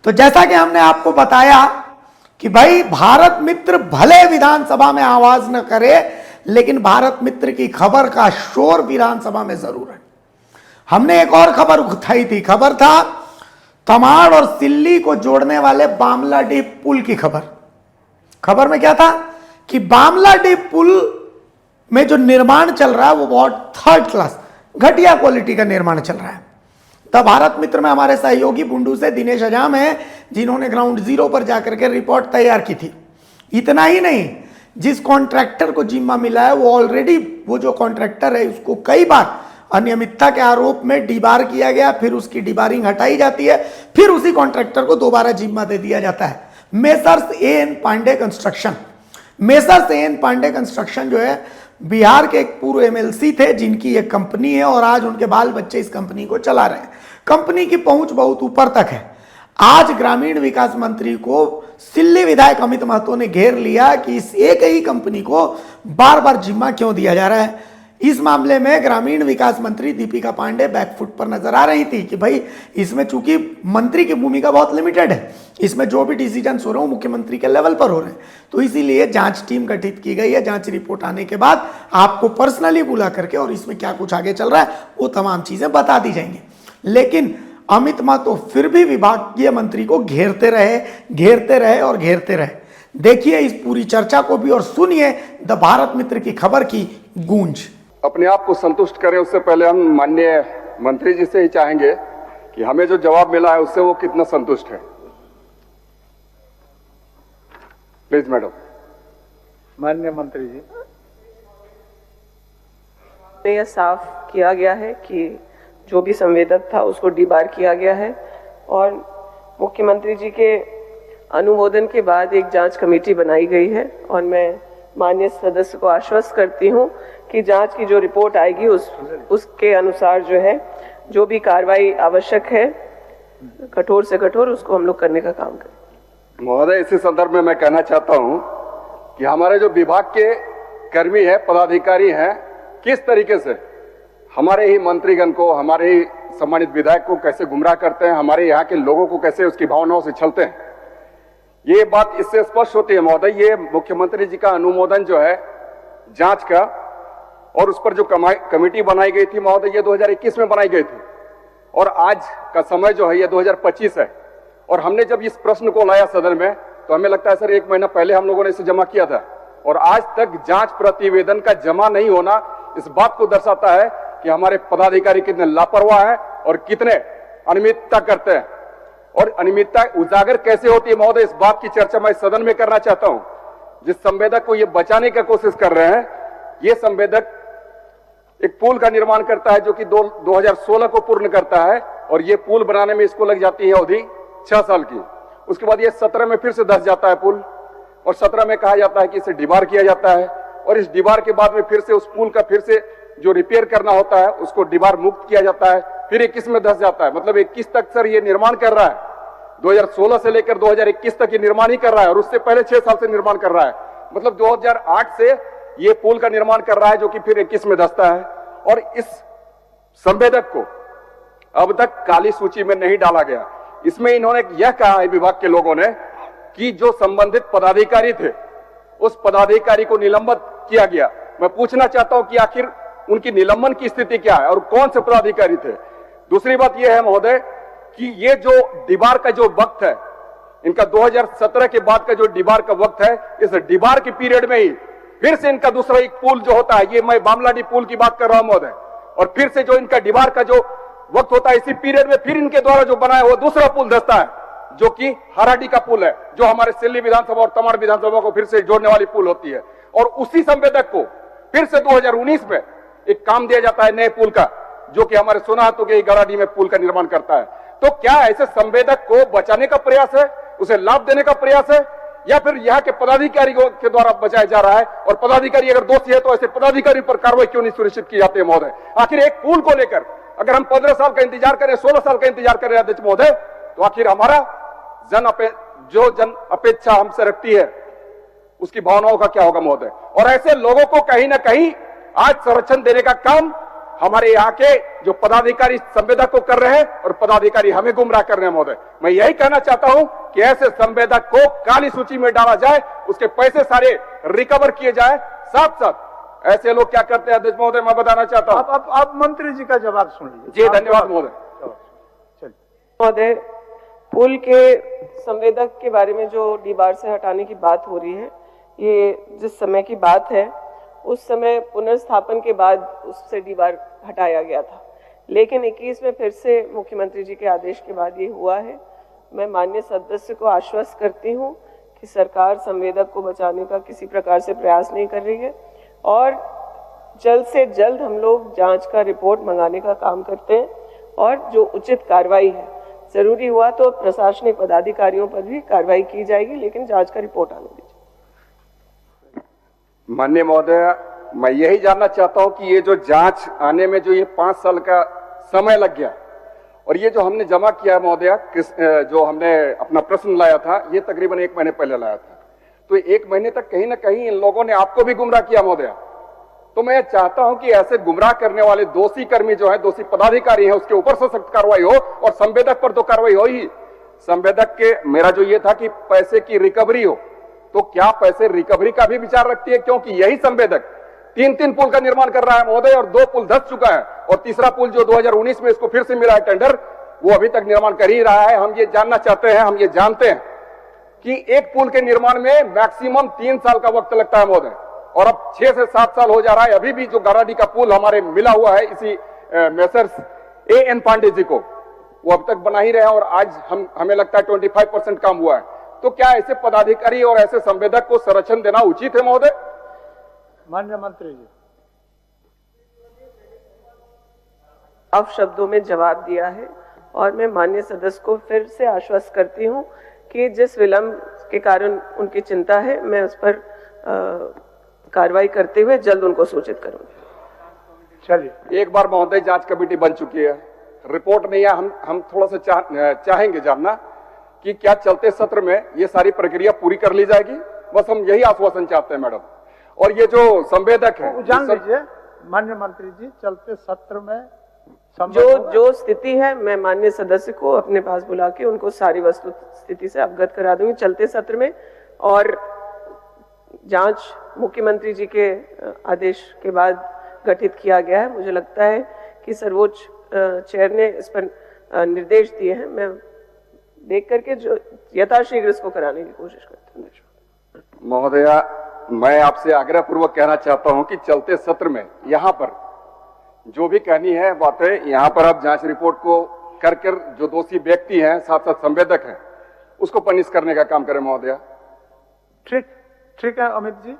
तो जैसा कि हमने आपको बताया कि भाई भारत मित्र भले विधानसभा में आवाज न करे, लेकिन भारत मित्र की खबर का शोर विधानसभा में जरूर है। हमने एक और खबर उठाई थी, खबर था तमाड़ और सिल्ली को जोड़ने वाले बामलाडीह पुल की खबर। खबर में क्या था कि बामलाडीह पुल में जो निर्माण चल रहा है वो बहुत थर्ड क्लास, घटिया क्वालिटी का निर्माण चल रहा है। तब भारत मित्र में हमारे सहयोगी बुंडू से दिनेश हजाम है, जिन्होंने ग्राउंड जीरो पर जाकर के रिपोर्ट तैयार की थी। इतना ही नहीं, जिस कॉन्ट्रैक्टर को जिम्मा मिला है वो ऑलरेडी, वो जो कॉन्ट्रैक्टर है उसको कई बार अनियमितता के आरोप में डिबार किया गया, फिर उसकी डिबारिंग हटाई जाती है, फिर उसी कॉन्ट्रैक्टर को दोबारा जिम्मा दे दिया जाता है। Messrs A N. Pandey construction, Messrs A N. Pandey construction जो है बिहार के एक पूर्व एमएलसी थे, जिनकी एक कंपनी है और आज उनके बाल बच्चे इस कंपनी को चला रहे हैं। कंपनी की पहुंच बहुत ऊपर तक है। आज ग्रामीण विकास मंत्री को सिल्ली विधायक अमित महतो ने घेर लिया कि इस एक ही कंपनी को बार बार जिम्मा क्यों दिया जा रहा है। इस मामले में ग्रामीण विकास मंत्री दीपिका पांडे बैकफुट पर नजर आ रही थी कि भाई इसमें चूंकि मंत्री की भूमिका बहुत लिमिटेड है, इसमें जो भी डिसीजन हो रहे हो मुख्यमंत्री के लेवल पर हो रहे हैं, तो इसीलिए जांच टीम गठित की गई है। जांच रिपोर्ट आने के बाद आपको पर्सनली बुला करके और इसमें क्या कुछ आगे चल रहा है वो तमाम चीजें बता दी जाएंगी। लेकिन अमित महतो फिर भी विभागीय मंत्री को घेरते रहे और घेरते रहे। देखिए इस पूरी चर्चा को भी और सुनिए द भारत मित्र की खबर की गूंज। अपने आप को संतुष्ट करें, उससे पहले हम माननीय मंत्री जी से ही चाहेंगे कि हमें जो जवाब मिला है उससे वो कितना संतुष्ट है। Please madam. माननीय मंत्री जी, यह साफ किया गया है कि जो भी संवेदक था उसको डिबार किया गया है और मुख्यमंत्री जी के अनुमोदन के बाद एक जांच कमेटी बनाई गई है और मैं माननीय सदस्य को आश्वस्त करती हूं कि जांच की जो रिपोर्ट आएगी उसके अनुसार जो है जो भी कार्रवाई आवश्यक है कठोर से कठोर उसको हम लोग करने का काम करें। महोदय, इसी संदर्भ में मैं कहना चाहता हूं कि हमारे जो विभाग के कर्मी हैं, पदाधिकारी हैं, किस तरीके से हमारे ही मंत्रीगण को, हमारे ही सम्मानित विधायक को कैसे गुमराह करते हैं, हमारे यहाँ के लोगों को कैसे उसकी भावनाओं से छलते हैं। ये बात इससे स्पष्ट होती है महोदय, ये मुख्यमंत्री जी का अनुमोदन जो है जांच का और उस पर जो कमेटी बनाई गई थी महोदय, ये 2021 में बनाई गई थी और आज का समय जो है ये 2025 है। और हमने जब इस प्रश्न को लाया सदन में तो हमें लगता है सर 1 महीना पहले हम लोगों ने इसे जमा किया था और आज तक जांच प्रतिवेदन का जमा नहीं होना इस बात को दर्शाता है कि हमारे पदाधिकारी कितने लापरवाह हैं और कितने अनियमितता करते हैं। और अनियमितता उजागर कैसे होती है महोदय, इस बात की चर्चा मैं सदन में करना चाहता हूं। जिस संवेदक को ये बचाने की कोशिश कर रहे हैं, ये संवेदक एक पुल का निर्माण करता है जो कि 2016 को पूर्ण करता है और ये पुल बनाने में इसको लग जाती है अवधि 6 साल की। उसके बाद ये 17 में फिर से धंस जाता है पुल और 17 में कहा जाता है कि इसे डिबार किया जाता है और इस डिबार के बाद में फिर से उस पुल का फिर से जो रिपेयर करना होता है उसको डिबार मुक्त किया जाता है, फिर 21 में धंस जाता है। मतलब 21 तक सर ये निर्माण कर रहा है, 2016 से लेकर 2021 तक ये निर्माण ही कर रहा है और उससे पहले 6 साल से निर्माण कर रहा है। मतलब 2008 से ये पुल का निर्माण कर रहा है जो कि फिर 21 में धंसता है। और इस संवेदक को अब तक काली सूची में नहीं डाला गया। इसमें इन्होंने यह कहा है विभाग के लोगों ने कि जो संबंधित पदाधिकारी थे उस पदाधिकारी को निलंबित किया गया। मैं पूछना चाहता हूं कि आखिर उनकी निलंबन की स्थिति क्या है और कौन से पदाधिकारी थे। दूसरी बात यह है महोदय कि ये जो डिबार का जो वक्त है, इनका 2017 के बाद का जो डिबार का वक्त है, इस डिबार के पीरियड में ही फिर से इनका दूसरा एक पुल जो होता है, ये मैं बामलाडीह पुल की बात कर रहा हूं महोदय, और फिर से जो इनका डिबार का जो वक्त होता है इसी पीरियड में फिर इनके द्वारा जो बनाया वो दूसरा पुल धंसता है जो कि हराडी का पुल है, जो हमारे सिल्ली विधानसभा और तमाड़ विधानसभा को फिर से जोड़ने वाली पुल होती है। और उसी संवेदक को फिर से 2019 में एक काम दिया जाता है नए पुल का जो कि हमारे सोनाहातों के गराडी में पुल का निर्माण करता है। तो क्या ऐसे संवेदक को बचाने का प्रयास है, उसे लाभ देने का प्रयास है, या फिर यहाँ के पदाधिकारियों के द्वारा बचाया जा रहा है? और पदाधिकारी अगर दोषी है तो ऐसे पदाधिकारी पर कार्रवाई क्यों नहीं सुनिश्चित की जाती है महोदय? आखिर एक पुल को लेकर अगर हम 15 साल का इंतजार करें, 16 साल का इंतजार करें अध्यक्ष महोदय, तो आखिर हमारा जो जन अपेक्षा हमसे रखती है उसकी भावनाओं का क्या होगा महोदय? और ऐसे लोगों को कहीं ना कहीं आज संरक्षण देने का काम हमारे यहाँ के जो पदाधिकारी संवेदक को कर रहे हैं और पदाधिकारी हमें गुमराह कर रहे हैं महोदय। मैं यही कहना चाहता हूं कि ऐसे संवेदक को काली सूची में डाला जाए, उसके पैसे सारे रिकवर किए जाए। साथ साथ ऐसे लोग क्या करते हैं अध्यक्ष महोदय, मैं बताना चाहता हूं। आप मंत्री जी का जवाब सुन लीजिए। जी धन्यवाद महोदय। चलिए महोदय, पुल के संवेदक के बारे में जो डीबार से हटाने की बात हो रही है, ये जिस समय की बात है उस समय पुनर्स्थापन के बाद उससे डीबार हटाया गया था, लेकिन 21 में फिर से मुख्यमंत्री जी के आदेश के बाद ये हुआ है। मैं माननीय सदस्य को आश्वस्त करती हूँ कि सरकार संवेदक को बचाने का किसी प्रकार से प्रयास नहीं कर रही है और जल्द से जल्द हम लोग जांच का रिपोर्ट मंगाने का काम करते हैं और जो उचित कार्रवाई है, जरूरी हुआ तो प्रशासनिक पदाधिकारियों पर भी कार्रवाई की जाएगी, लेकिन जांच का रिपोर्ट आने दीजिए। माननीय महोदय, मैं यही जानना चाहता हूं कि ये जो जांच आने में जो ये 5 साल का समय लग गया और ये जो हमने जमा किया महोदय, जो हमने अपना प्रश्न लाया था, ये तकरीबन 1 महीने पहले लाया था, तो 1 महीने तक कहीं ना कहीं इन लोगों ने आपको भी गुमराह किया महोदय। तो मैं चाहता हूं कि ऐसे गुमराह करने वाले दोषी कर्मी जो है, दोषी पदाधिकारी है, उसके ऊपर से सख्त कार्रवाई हो और संवेदक पर तो कार्रवाई हो ही। संवेदक के मेरा जो ये था कि पैसे की रिकवरी हो, तो क्या पैसे रिकवरी का भी विचार रखती है? क्योंकि यही संवेदक 3 पुल का निर्माण कर रहा है महोदय और 2 पुल धस चुका है और तीसरा पुल जो 2019 में इसको फिर से मिला है टेंडर, वो अभी तक निर्माण कर ही रहा है। हम ये जानना चाहते हैं, हम ये जानते हैं कि एक पुल के निर्माण में मैक्सिमम 3 साल का वक्त लगता है महोदय और अब 6 से 7 साल हो जा रहा है। अभी भी जो गाराडी का पुल हमारे मिला हुआ है इसी मेसर्स AN पांडे जी को, वो अब तक बना ही रहे हैं और आज हमें लगता है 25% काम हुआ है। तो क्या ऐसे पदाधिकारी और ऐसे संवेदक को संरक्षण देना उचित है महोदय? माननीय मंत्री जी। अब शब्दों में जवाब दिया है और मैं माननीय सदस्य को फिर से आश्वस्त करती हूं कि जिस विलंब के कारण उनकी चिंता है, मैं उस पर कार्रवाई करते हुए जल्द उनको सूचित करूंगी। चलिए, एक बार महोदय जांच कमेटी बन चुकी है, रिपोर्ट नहीं है। हम थोड़ा सा चाहेंगे जानना कि क्या चलते सत्र में ये सारी प्रक्रिया पूरी कर ली जाएगी? बस हम यही आश्वासन चाहते हैं मैडम। और ये जो संवेदक है, जान लीजिए माननीय मंत्री जी, चलते सत्र में जो स्थिति है, मैं माननीय सदस्य को अपने पास बुला के उनको सारी वस्तु स्थिति से अवगत करा दूंगी चलते सत्र में। और जांच मुख्यमंत्री जी के आदेश के बाद गठित किया गया है। मुझे लगता है कि सर्वोच्च चेयर ने इस पर निर्देश दिए हैं। मैं देख करके जो यथाशीघ्र इसको कराने की कोशिश करती हूँ। महोदया, मैं आपसे आग्रह पूर्वक कहना चाहता हूं कि चलते सत्र में यहां पर जो भी कहनी है बातें, यहां पर आप जांच रिपोर्ट को कर जो दोषी व्यक्ति हैं, साथ साथ संवेदक हैं, उसको पनिश करने का काम करें महोदया। ठीक है अमित जी।